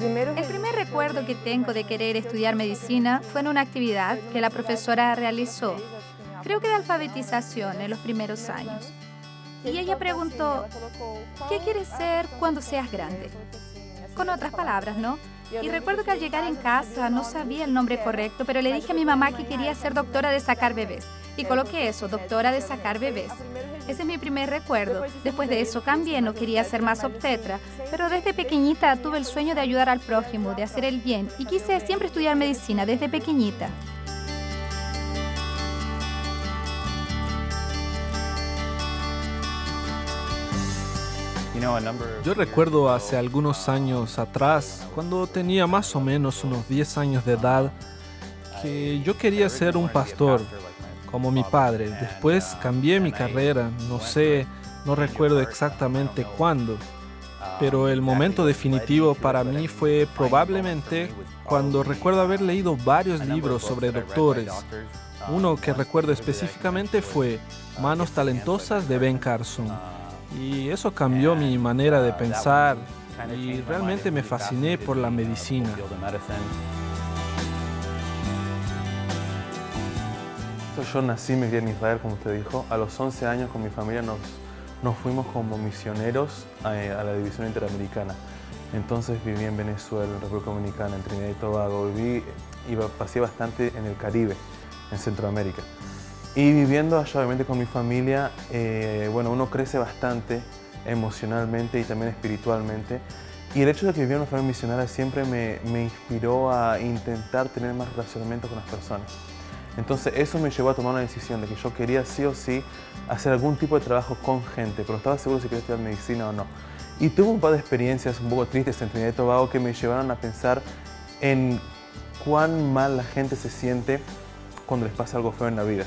El primer recuerdo que tengo de querer estudiar medicina fue en una actividad que la profesora realizó, creo que de alfabetización en los primeros años. Y ella preguntó, ¿qué quieres ser cuando seas grande? Con otras palabras, ¿no? Y recuerdo que al llegar en casa no sabía el nombre correcto, pero le dije a mi mamá que quería ser doctora de sacar bebés. Y coloqué eso, doctora de sacar bebés. Ese es mi primer recuerdo. Después de eso cambié, no quería ser más obstetra, pero desde pequeñita tuve el sueño de ayudar al prójimo, de hacer el bien, y quise siempre estudiar medicina desde pequeñita. Yo recuerdo hace algunos años atrás, cuando tenía más o menos unos 10 años de edad, que yo quería ser un pastor, como mi padre. Después cambié mi carrera, no recuerdo exactamente cuándo, pero el momento definitivo para mí fue probablemente cuando recuerdo haber leído varios libros sobre doctores. Uno que recuerdo específicamente fue Manos Talentosas de Ben Carson. Y eso cambió mi manera de pensar y realmente me fasciné por la medicina. Yo nací y me crié en Israel, como usted dijo. A los 11 años con mi familia nos fuimos como misioneros a la División Interamericana. Entonces viví en Venezuela, en República Dominicana, en Trinidad y Tobago. Pasé bastante en el Caribe, en Centroamérica. Y viviendo allá, obviamente, con mi familia, uno crece bastante emocionalmente y también espiritualmente. Y el hecho de que viviera en una familia misionera siempre me inspiró a intentar tener más relacionamiento con las personas. Entonces eso me llevó a tomar una decisión de que yo quería sí o sí hacer algún tipo de trabajo con gente, pero estaba seguro si quería estudiar medicina o no. Y tuve un par de experiencias un poco tristes en Trinidad y Tobago que me llevaron a pensar en cuán mal la gente se siente cuando les pasa algo feo en la vida.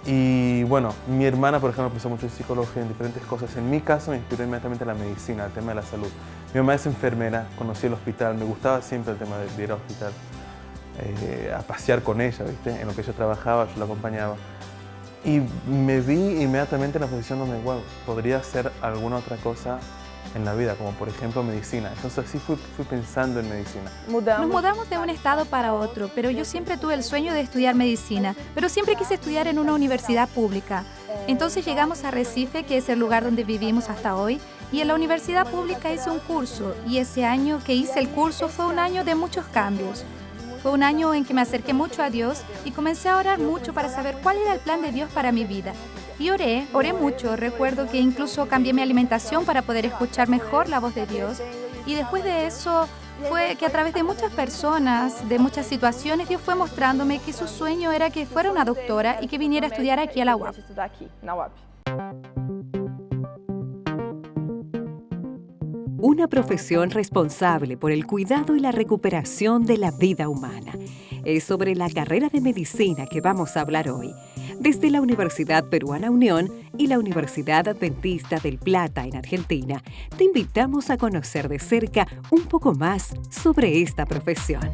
Y bueno, mi hermana, por ejemplo, pensó mucho en psicología, en diferentes cosas. En mi caso me inspiró inmediatamente la medicina, el tema de la salud. Mi mamá es enfermera, conocí el hospital, me gustaba siempre el tema de ir al hospital, a pasear con ella, ¿viste? En lo que yo trabajaba, yo la acompañaba. Y me vi inmediatamente en la posición donde, wow, podría hacer alguna otra cosa en la vida, como por ejemplo medicina. Entonces así fui pensando en medicina. Nos mudamos de un estado para otro, pero yo siempre tuve el sueño de estudiar medicina, pero siempre quise estudiar en una universidad pública. Entonces llegamos a Recife, que es el lugar donde vivimos hasta hoy, y en la universidad pública hice un curso, y ese año que hice el curso fue un año de muchos cambios. Fue un año en que me acerqué mucho a Dios y comencé a orar mucho para saber cuál era el plan de Dios para mi vida. Y oré mucho. Recuerdo que incluso cambié mi alimentación para poder escuchar mejor la voz de Dios. Y después de eso fue que a través de muchas personas, de muchas situaciones, Dios fue mostrándome que su sueño era que fuera una doctora y que viniera a estudiar aquí a la UAP. Una profesión responsable por el cuidado y la recuperación de la vida humana. Es sobre la carrera de medicina que vamos a hablar hoy. Desde la Universidad Peruana Unión y la Universidad Adventista del Plata en Argentina, te invitamos a conocer de cerca un poco más sobre esta profesión.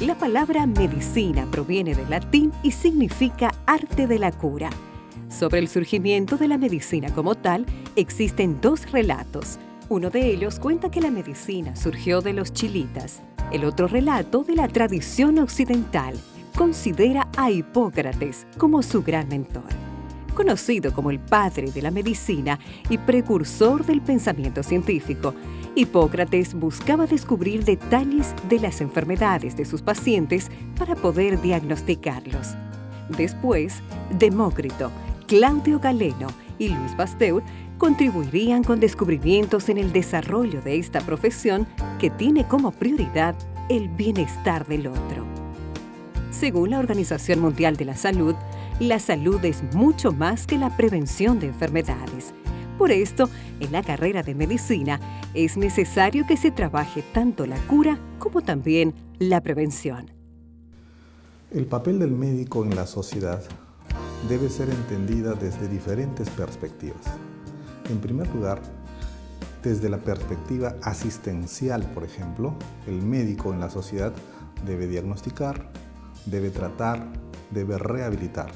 La palabra medicina proviene del latín y significa arte de la cura. Sobre el surgimiento de la medicina como tal, existen dos relatos. Uno de ellos cuenta que la medicina surgió de los chilitas. El otro relato, de la tradición occidental, considera a Hipócrates como su gran mentor. Conocido como el padre de la medicina y precursor del pensamiento científico, Hipócrates buscaba descubrir detalles de las enfermedades de sus pacientes para poder diagnosticarlos. Después, Demócrito, Claudio Galeno y Luis Pasteur contribuirían con descubrimientos en el desarrollo de esta profesión que tiene como prioridad el bienestar del otro. Según la Organización Mundial de la Salud, La salud es mucho más que la prevención de enfermedades. Por esto, en la carrera de medicina es necesario que se trabaje tanto la cura como también la prevención. El papel del médico en la sociedad debe ser entendida desde diferentes perspectivas. En primer lugar, desde la perspectiva asistencial, por ejemplo, el médico en la sociedad debe diagnosticar, debe tratar, debe rehabilitar.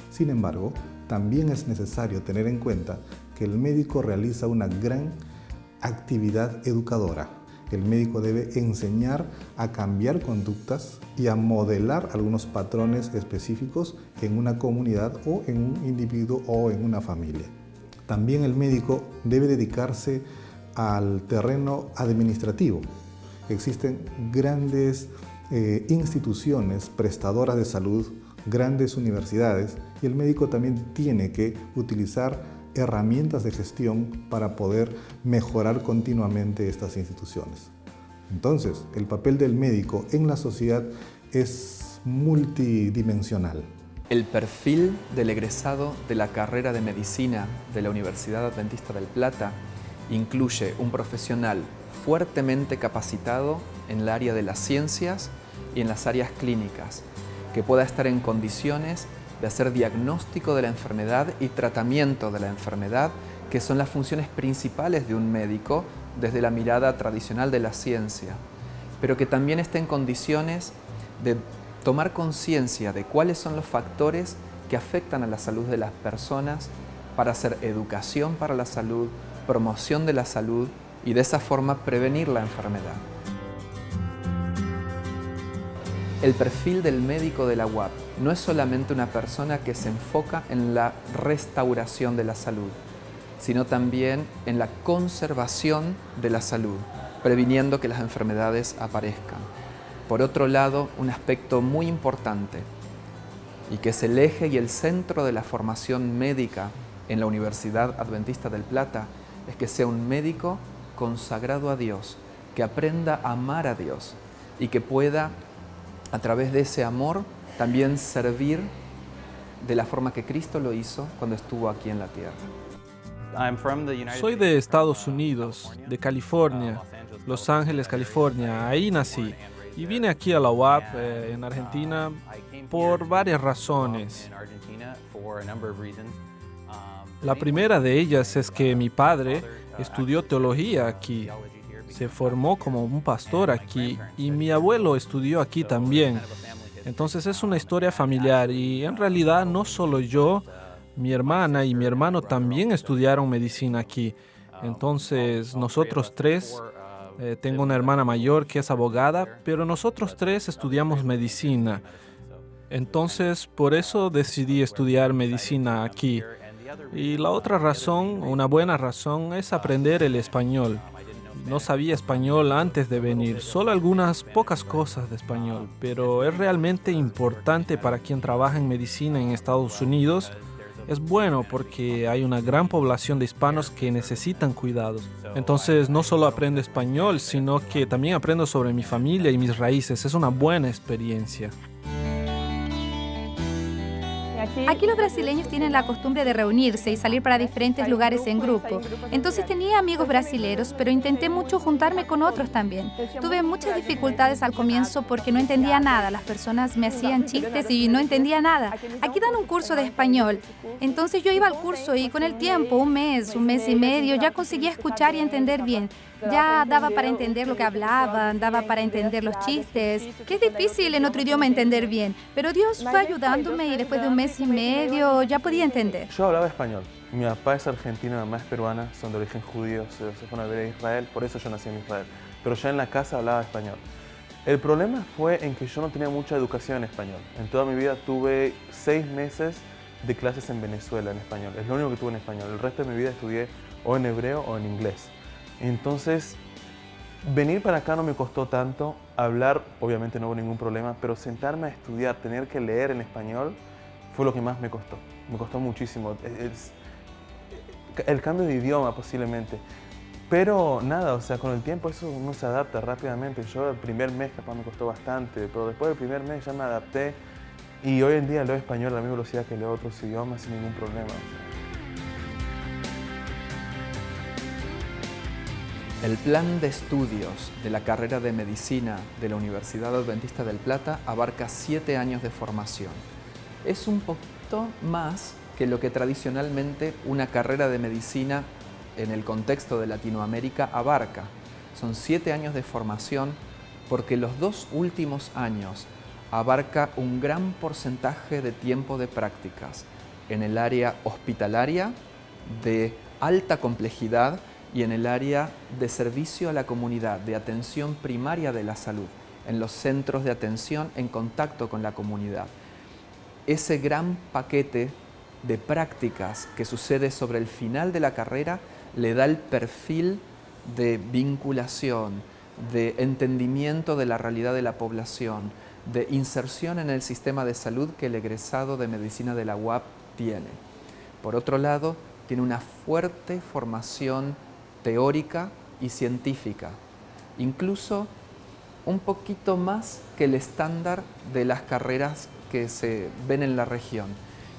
Sin embargo, también es necesario tener en cuenta que el médico realiza una gran actividad educadora. El médico debe enseñar a cambiar conductas y a modelar algunos patrones específicos en una comunidad o en un individuo o en una familia. También el médico debe dedicarse al terreno administrativo. Existen grandes instituciones prestadoras de salud, grandes universidades, y el médico también tiene que utilizar herramientas de gestión para poder mejorar continuamente estas instituciones. Entonces, el papel del médico en la sociedad es multidimensional. El perfil del egresado de la carrera de medicina de la Universidad Adventista del Plata incluye un profesional fuertemente capacitado en el área de las ciencias y en las áreas clínicas, que pueda estar en condiciones de hacer diagnóstico de la enfermedad y tratamiento de la enfermedad, que son las funciones principales de un médico desde la mirada tradicional de la ciencia, pero que también esté en condiciones de tomar conciencia de cuáles son los factores que afectan a la salud de las personas para hacer educación para la salud, promoción de la salud y de esa forma prevenir la enfermedad. El perfil del médico de la UAP no es solamente una persona que se enfoca en la restauración de la salud, sino también en la conservación de la salud, previniendo que las enfermedades aparezcan. Por otro lado, un aspecto muy importante y que es el eje y el centro de la formación médica en la Universidad Adventista del Plata es que sea un médico consagrado a Dios, que aprenda a amar a Dios y que pueda, a través de ese amor, también servir de la forma que Cristo lo hizo cuando estuvo aquí en la tierra. Soy de Estados Unidos, de California, Los Ángeles, California. Ahí nací y vine aquí a la UAP en Argentina por varias razones. La primera de ellas es que mi padre estudió teología aquí. Se formó como un pastor aquí y mi abuelo estudió aquí también. Entonces es una historia familiar y en realidad no solo yo, mi hermana y mi hermano también estudiaron medicina aquí. Entonces nosotros tres, tengo una hermana mayor que es abogada, pero nosotros tres estudiamos medicina. Entonces por eso decidí estudiar medicina aquí. Y la otra razón, una buena razón, es aprender el español. No sabía español antes de venir, solo algunas pocas cosas de español, pero es realmente importante para quien trabaja en medicina en Estados Unidos. Es bueno porque hay una gran población de hispanos que necesitan cuidados. Entonces no solo aprendo español, sino que también aprendo sobre mi familia y mis raíces. Es una buena experiencia. Aquí los brasileños tienen la costumbre de reunirse y salir para diferentes lugares en grupo. Entonces tenía amigos brasileros, pero intenté mucho juntarme con otros también. Tuve muchas dificultades al comienzo porque no entendía nada. Las personas me hacían chistes y no entendía nada. Aquí dan un curso de español. Entonces yo iba al curso y con el tiempo, un mes y medio, ya conseguía escuchar y entender bien. Ya daba para entender lo que hablaban, daba para entender los chistes, que es difícil en otro idioma entender bien. Pero Dios fue ayudándome y después de un mes y medio ya podía entender. Yo hablaba español. Mi papá es argentino, mi mamá es peruana, son de origen judío, se fueron a vivir a Israel, por eso yo nací en Israel. Pero ya en la casa hablaba español. El problema fue en que yo no tenía mucha educación en español. En toda mi vida tuve 6 meses de clases en Venezuela en español. Es lo único que tuve en español. El resto de mi vida estudié o en hebreo o en inglés. Entonces, venir para acá no me costó tanto, hablar obviamente no hubo ningún problema, pero sentarme a estudiar, tener que leer en español, fue lo que más me costó muchísimo, el cambio de idioma posiblemente, pero nada, o sea, con el tiempo eso uno se adapta rápidamente. Yo el primer mes capaz me costó bastante, pero después del primer mes ya me adapté Y hoy en día leo español a la misma velocidad que leo otros idiomas sin ningún problema. El plan de estudios de la carrera de medicina de la Universidad Adventista del Plata abarca 7 años de formación. Es un poquito más que lo que tradicionalmente una carrera de medicina en el contexto de Latinoamérica abarca. Son 7 años de formación porque los 2 últimos años abarca un gran porcentaje de tiempo de prácticas en el área hospitalaria de alta complejidad y en el área de servicio a la comunidad, de atención primaria de la salud, en los centros de atención en contacto con la comunidad. Ese gran paquete de prácticas que sucede sobre el final de la carrera le da el perfil de vinculación, de entendimiento de la realidad de la población, de inserción en el sistema de salud que el egresado de medicina de la UAP tiene. Por otro lado, tiene una fuerte formación teórica y científica, incluso un poquito más que el estándar de las carreras que se ven en la región,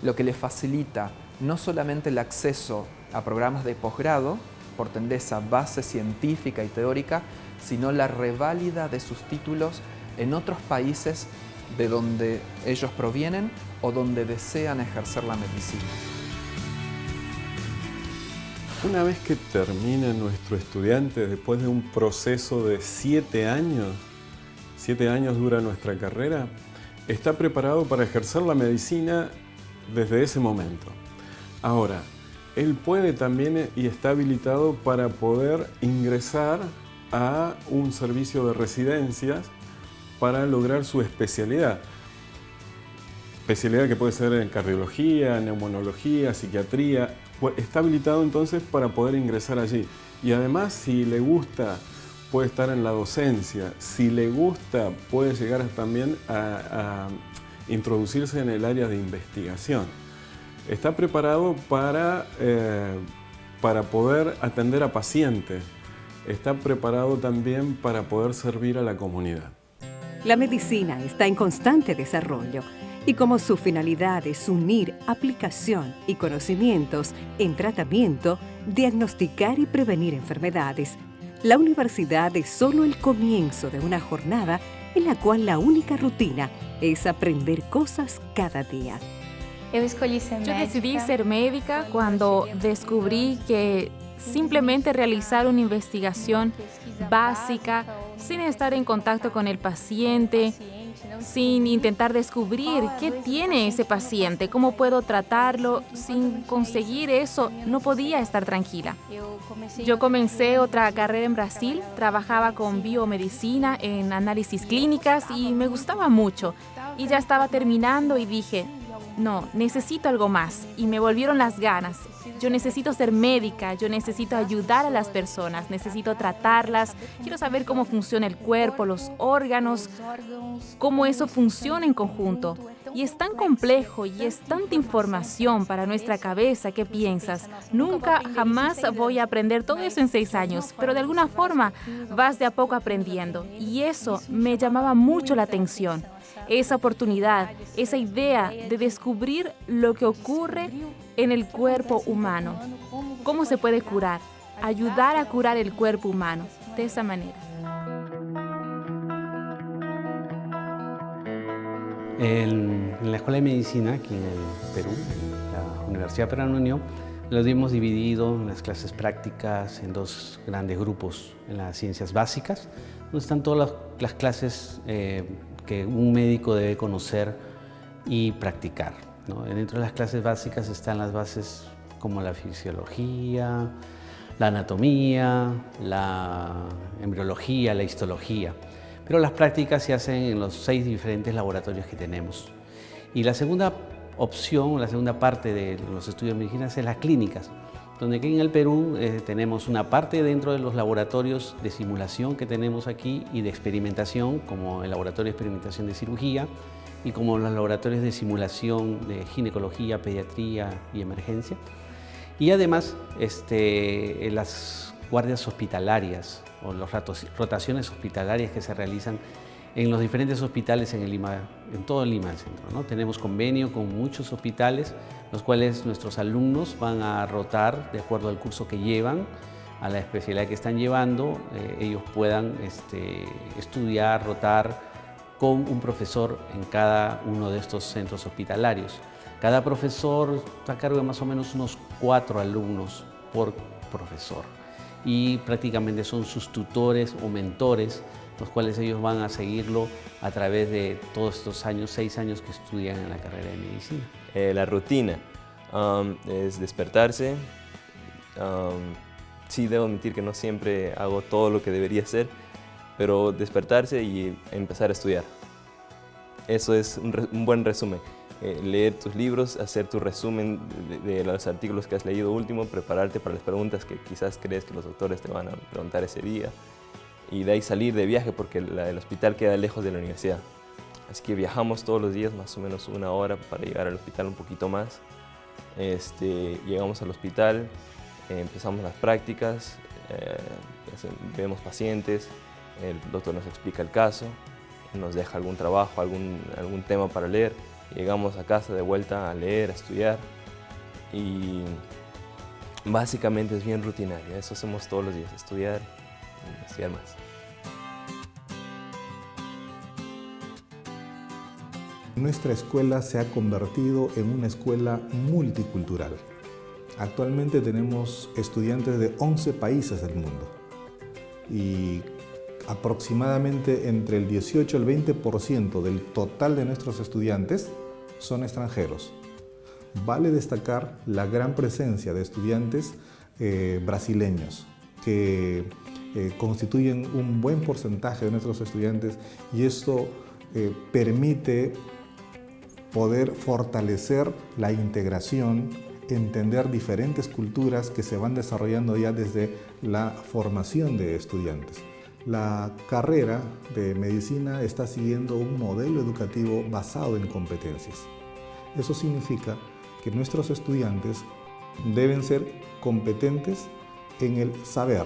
lo que le facilita no solamente el acceso a programas de posgrado, por tener esa base científica y teórica, sino la reválida de sus títulos en otros países de donde ellos provienen o donde desean ejercer la medicina. Una vez que termina nuestro estudiante, después de un proceso de 7 años, 7 años dura nuestra carrera, está preparado para ejercer la medicina desde ese momento. Ahora, él puede también y está habilitado para poder ingresar a un servicio de residencias para lograr su especialidad. Especialidad que puede ser en cardiología, neumonología, psiquiatría. Está habilitado entonces para poder ingresar allí. Y además, si le gusta, puede estar en la docencia. Si le gusta, puede llegar también a introducirse en el área de investigación. Está preparado para poder atender a pacientes. Está preparado también para poder servir a la comunidad. La medicina está en constante desarrollo y como su finalidad es unir aplicación y conocimientos en tratamiento, diagnosticar y prevenir enfermedades, la universidad es solo el comienzo de una jornada en la cual la única rutina es aprender cosas cada día. Yo decidí ser médica cuando descubrí que simplemente realizar una investigación básica, sin estar en contacto con el paciente, sin intentar descubrir qué tiene ese paciente, cómo puedo tratarlo, sin conseguir eso, no podía estar tranquila. Yo comencé otra carrera en Brasil, trabajaba con biomedicina en análisis clínicas y me gustaba mucho. Y ya estaba terminando y dije, no, necesito algo más. Y me volvieron las ganas. Yo necesito ser médica, yo necesito ayudar a las personas, necesito tratarlas, quiero saber cómo funciona el cuerpo, los órganos, cómo eso funciona en conjunto. Y es tan complejo y es tanta información para nuestra cabeza. ¿Qué piensas? Nunca, jamás voy a aprender todo eso en 6 años, pero de alguna forma vas de a poco aprendiendo. Y eso me llamaba mucho la atención. Esa oportunidad, esa idea de descubrir lo que ocurre en el cuerpo humano. ¿Cómo se puede curar? Ayudar a curar el cuerpo humano de esa manera. En la Escuela de Medicina, aquí en el Perú, en la Universidad Peruana Unión, los hemos dividido en las clases prácticas en 2 grandes grupos. En las ciencias básicas, donde están todas las clases que un médico debe conocer y practicar, ¿no? Dentro de las clases básicas están las bases como la fisiología, la anatomía, la embriología, la histología. Pero las prácticas se hacen en los 6 diferentes laboratorios que tenemos. Y la segunda opción, la segunda parte de los estudios de medicina es las clínicas, donde aquí en el Perú tenemos una parte dentro de los laboratorios de simulación que tenemos aquí y de experimentación, como el laboratorio de experimentación de cirugía y como los laboratorios de simulación de ginecología, pediatría y emergencia. Y además las guardias hospitalarias o las rotaciones hospitalarias que se realizan en los diferentes hospitales en todo Lima del Centro, ¿no? Tenemos convenio con muchos hospitales, los cuales nuestros alumnos van a rotar de acuerdo al curso que llevan, a la especialidad que están llevando, ellos puedan estudiar, rotar con un profesor en cada uno de estos centros hospitalarios. Cada profesor está a cargo de más o menos unos 4 alumnos por profesor y prácticamente son sus tutores o mentores, los cuales ellos van a seguirlo a través de todos estos años, 6 años que estudian en la carrera de medicina. La rutina es despertarse. Sí, debo admitir que no siempre hago todo lo que debería hacer, pero despertarse y empezar a estudiar. Eso es un buen resumen. Leer tus libros, hacer tu resumen de los artículos que has leído último, prepararte para las preguntas que quizás crees que los doctores te van a preguntar ese día. Y de ahí salir de viaje porque el hospital queda lejos de la universidad. Así que viajamos todos los días, más o menos 1 hora para llegar al hospital, un poquito más. Llegamos al hospital, empezamos las prácticas, vemos pacientes, el doctor nos explica el caso, nos deja algún trabajo, algún tema para leer. Llegamos a casa de vuelta a leer, a estudiar y básicamente es bien rutinario. Eso hacemos todos los días, estudiar más. Nuestra escuela se ha convertido en una escuela multicultural. Actualmente tenemos estudiantes de 11 países del mundo y aproximadamente entre el 18 y el 20% del total de nuestros estudiantes son extranjeros. Vale destacar la gran presencia de estudiantes brasileños que constituyen un buen porcentaje de nuestros estudiantes y esto permite poder fortalecer la integración, entender diferentes culturas que se van desarrollando ya desde la formación de estudiantes. La carrera de medicina está siguiendo un modelo educativo basado en competencias. Eso significa que nuestros estudiantes deben ser competentes en el saber,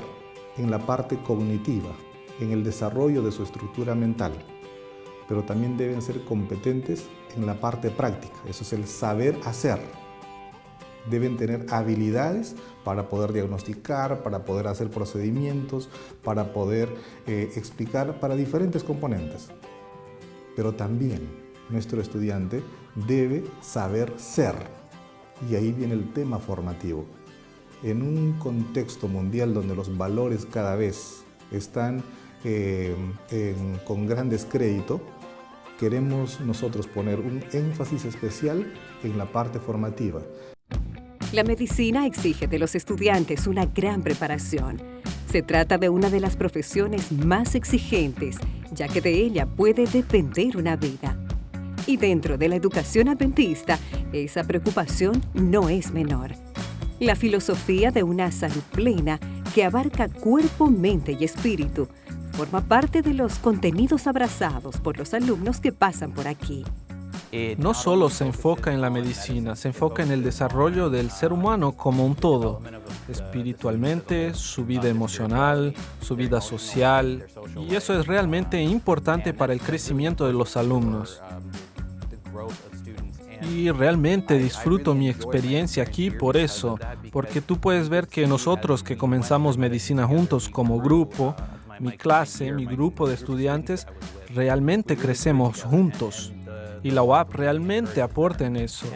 en la parte cognitiva, en el desarrollo de su estructura mental, pero también deben ser competentes en la parte práctica, eso es el saber hacer. Deben tener habilidades para poder diagnosticar, para poder hacer procedimientos, para poder explicar para diferentes componentes. Pero también nuestro estudiante debe saber ser, y ahí viene el tema formativo. En un contexto mundial donde los valores cada vez están con gran descrédito, queremos nosotros poner un énfasis especial en la parte formativa. La medicina exige de los estudiantes una gran preparación. Se trata de una de las profesiones más exigentes, ya que de ella puede depender una vida. Y dentro de la educación adventista, esa preocupación no es menor. La filosofía de una salud plena que abarca cuerpo, mente y espíritu forma parte de los contenidos abrazados por los alumnos que pasan por aquí. No solo se enfoca en la medicina, se enfoca en el desarrollo del ser humano como un todo, espiritualmente, su vida emocional, su vida social, y eso es realmente importante para el crecimiento de los alumnos. Y realmente disfruto mi experiencia aquí por eso, porque tú puedes ver que nosotros que comenzamos medicina juntos como grupo, mi clase, mi grupo de estudiantes, realmente crecemos juntos. Y la UAP realmente aporta en eso,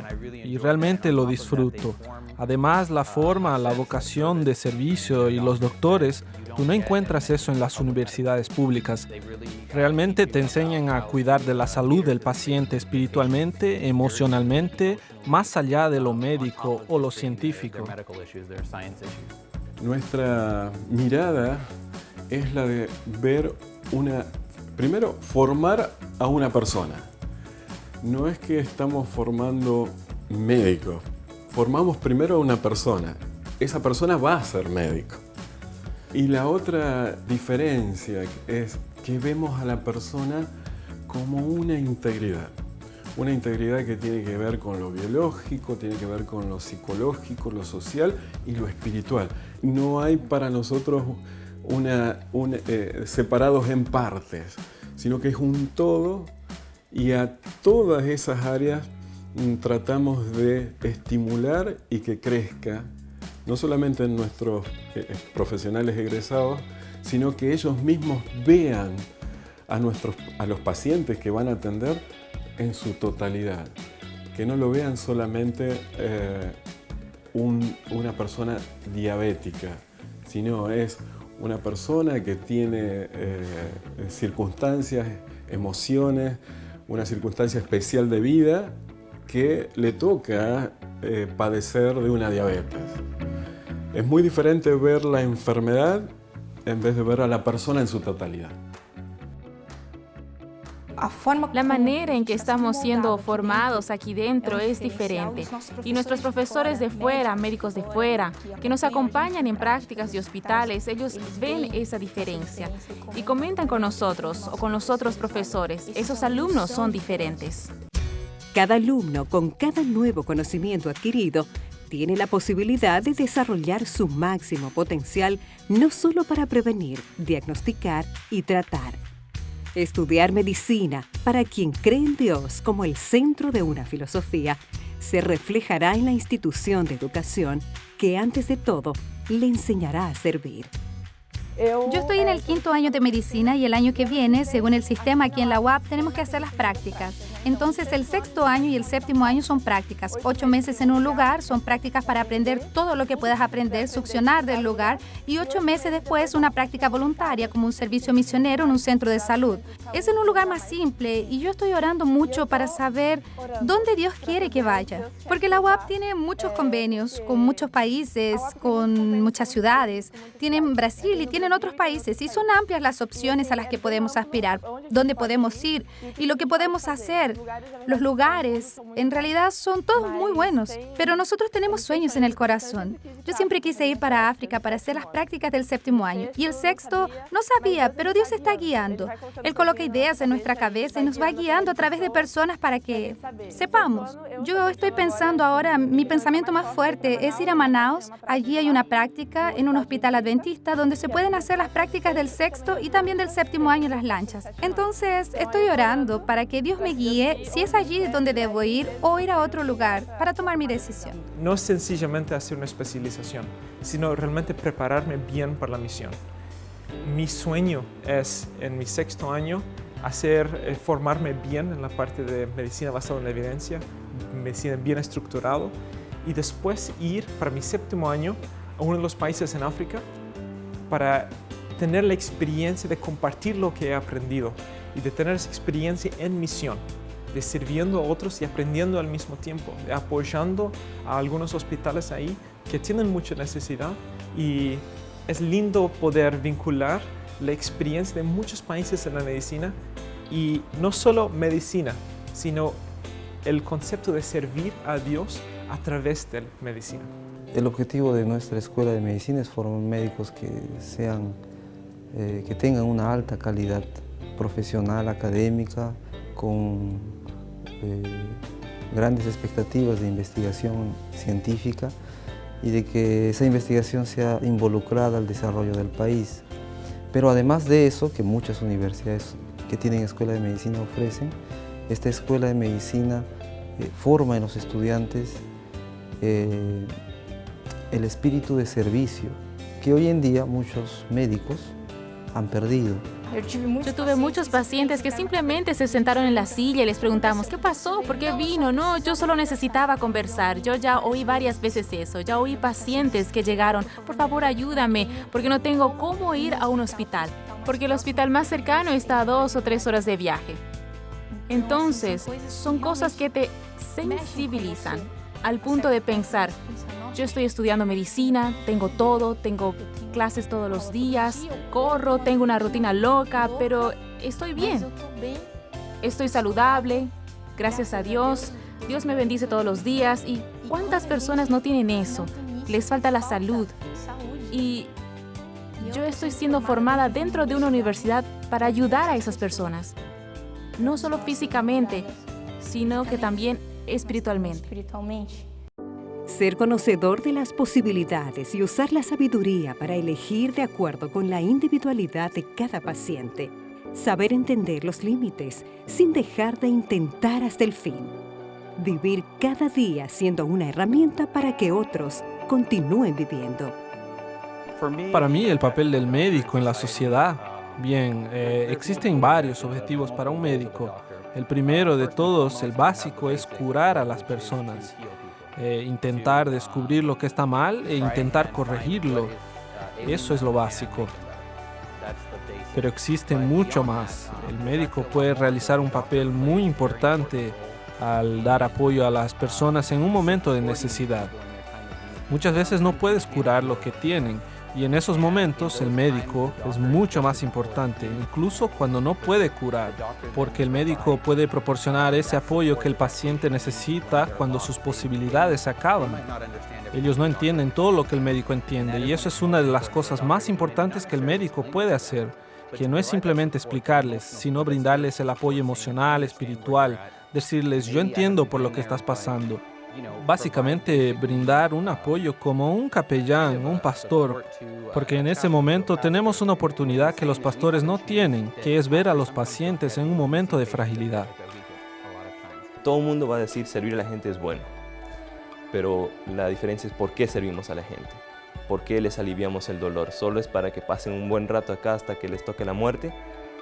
y realmente lo disfruto. Además, la forma, la vocación de servicio y los doctores, tú no encuentras eso en las universidades públicas. Realmente te enseñan a cuidar de la salud del paciente espiritualmente, emocionalmente, más allá de lo médico o lo científico. Nuestra mirada es la de ver primero, formar a una persona. No es que estamos formando médicos, formamos primero a una persona. Esa persona va a ser médico. Y la otra diferencia es que vemos a la persona como una integridad que tiene que ver con lo biológico, tiene que ver con lo psicológico, lo social y lo espiritual. No hay para nosotros separados en partes, sino que es un todo y a todas esas áreas tratamos de estimular y que crezca, no solamente en nuestros profesionales egresados, sino que ellos mismos vean a los pacientes que van a atender en su totalidad, que no lo vean solamente una persona diabética, sino es una persona que tiene circunstancias, emociones, una circunstancia especial de vida que le toca padecer de una diabetes. Es muy diferente ver la enfermedad en vez de ver a la persona en su totalidad. La manera en que estamos siendo formados aquí dentro es diferente. Y nuestros profesores de fuera, médicos de fuera, que nos acompañan en prácticas de hospitales, ellos ven esa diferencia y comentan con nosotros o con los otros profesores. Esos alumnos son diferentes. Cada alumno, con cada nuevo conocimiento adquirido, tiene la posibilidad de desarrollar su máximo potencial, no solo para prevenir, diagnosticar y tratar. Estudiar medicina, para quien cree en Dios como el centro de una filosofía, se reflejará en la institución de educación que, antes de todo, le enseñará a servir. Yo estoy en el 5º año de medicina y el año que viene, según el sistema aquí en la UAP, tenemos que hacer las prácticas. Entonces, el 6º año y el 7º año son prácticas. 8 meses en un lugar son prácticas para aprender todo lo que puedas aprender, succionar del lugar, y 8 meses después una práctica voluntaria como un servicio misionero en un centro de salud. Es en un lugar más simple y yo estoy orando mucho para saber dónde Dios quiere que vaya. Porque la UAP tiene muchos convenios con muchos países, con muchas ciudades. Tienen Brasil y tienen otros países y son amplias las opciones a las que podemos aspirar, dónde podemos ir y lo que podemos hacer. Los lugares, en realidad, son todos muy buenos, pero nosotros tenemos sueños en el corazón. Yo siempre quise ir para África para hacer las prácticas del 7º año y el 6º no sabía, pero Dios está guiando. Él coloca ideas en nuestra cabeza y nos va guiando a través de personas para que sepamos. Yo estoy pensando ahora, mi pensamiento más fuerte es ir a Manaus. Allí hay una práctica en un hospital adventista donde se pueden hacer las prácticas del 6º y también del 7º año en las lanchas. Entonces, estoy orando para que Dios me guíe si es allí donde debo ir o ir a otro lugar para tomar mi decisión. No es sencillamente hacer una especialización, sino realmente prepararme bien para la misión. Mi sueño es, en mi 6º año, formarme bien en la parte de medicina basada en la evidencia, medicina bien estructurado, y después ir para mi 7º año a uno de los países en África para tener la experiencia de compartir lo que he aprendido y de tener esa experiencia en misión, de sirviendo a otros y aprendiendo al mismo tiempo, de apoyando a algunos hospitales ahí que tienen mucha necesidad, y es lindo poder vincular la experiencia de muchos países en la medicina, y no solo medicina, sino el concepto de servir a Dios a través de la medicina. El objetivo de nuestra escuela de medicina es formar médicos que tengan una alta calidad profesional, académica, con grandes expectativas de investigación científica y de que esa investigación sea involucrada al desarrollo del país. Pero además de eso, que muchas universidades que tienen escuela de medicina ofrecen, esta escuela de medicina forma en los estudiantes el espíritu de servicio que hoy en día muchos médicos han perdido. Yo tuve muchos pacientes que simplemente se sentaron en la silla y les preguntamos, ¿qué pasó? ¿Por qué vino? No, yo solo necesitaba conversar. Yo ya oí varias veces eso. Ya oí pacientes que llegaron, por favor ayúdame, porque no tengo cómo ir a un hospital. Porque el hospital más cercano está a 2 o 3 horas de viaje. Entonces, son cosas que te sensibilizan al punto de pensar, yo estoy estudiando medicina, tengo todo, tengo clases todos los días, corro, tengo una rutina loca, pero estoy bien. Estoy saludable, gracias a Dios. Dios me bendice todos los días. ¿Y cuántas personas no tienen eso? Les falta la salud. Y yo estoy siendo formada dentro de una universidad para ayudar a esas personas. No solo físicamente, sino que también espiritualmente. Ser conocedor de las posibilidades y usar la sabiduría para elegir de acuerdo con la individualidad de cada paciente. Saber entender los límites sin dejar de intentar hasta el fin. Vivir cada día siendo una herramienta para que otros continúen viviendo. Para mí, el papel del médico en la sociedad. Bien, existen varios objetivos para un médico. El primero de todos, el básico, es curar a las personas. Intentar descubrir lo que está mal e intentar corregirlo. Eso es lo básico. Pero existe mucho más. El médico puede realizar un papel muy importante al dar apoyo a las personas en un momento de necesidad. Muchas veces no puedes curar lo que tienen y en esos momentos el médico es mucho más importante, incluso cuando no puede curar, porque el médico puede proporcionar ese apoyo que el paciente necesita cuando sus posibilidades se acaban. Ellos no entienden todo lo que el médico entiende y eso es una de las cosas más importantes que el médico puede hacer, que no es simplemente explicarles, sino brindarles el apoyo emocional, espiritual, decirles yo entiendo por lo que estás pasando. Básicamente brindar un apoyo como un capellán, un pastor, porque en ese momento tenemos una oportunidad que los pastores no tienen, que es ver a los pacientes en un momento de fragilidad. Todo el mundo va a decir servir a la gente es bueno, pero la diferencia es por qué servimos a la gente, por qué les aliviamos el dolor. ¿Solo es para que pasen un buen rato acá hasta que les toque la muerte?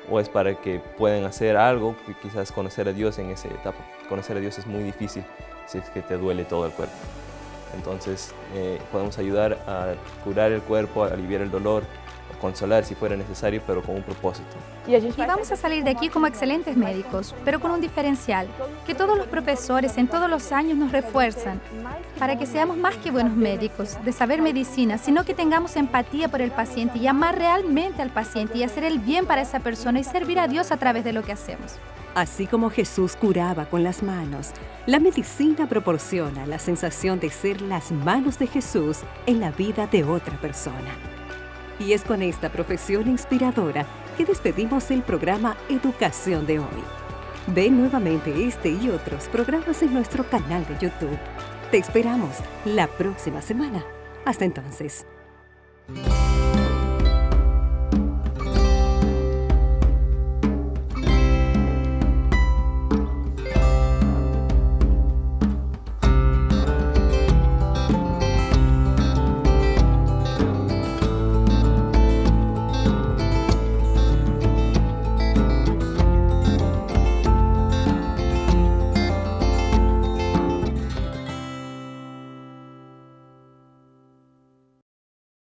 ¿O es para que puedan hacer algo, quizás conocer a Dios en esa etapa? Conocer a Dios es muy difícil si es que te duele todo el cuerpo. Entonces podemos ayudar a curar el cuerpo, a aliviar el dolor, o consolar si fuera necesario, pero con un propósito. Y vamos a salir de aquí como excelentes médicos, pero con un diferencial, que todos los profesores en todos los años nos refuerzan, para que seamos más que buenos médicos, de saber medicina, sino que tengamos empatía por el paciente y amar realmente al paciente y hacer el bien para esa persona y servir a Dios a través de lo que hacemos. Así como Jesús curaba con las manos, la medicina proporciona la sensación de ser las manos de Jesús en la vida de otra persona. Y es con esta profesión inspiradora que despedimos el programa Educación de hoy. Ve nuevamente este y otros programas en nuestro canal de YouTube. Te esperamos la próxima semana. Hasta entonces.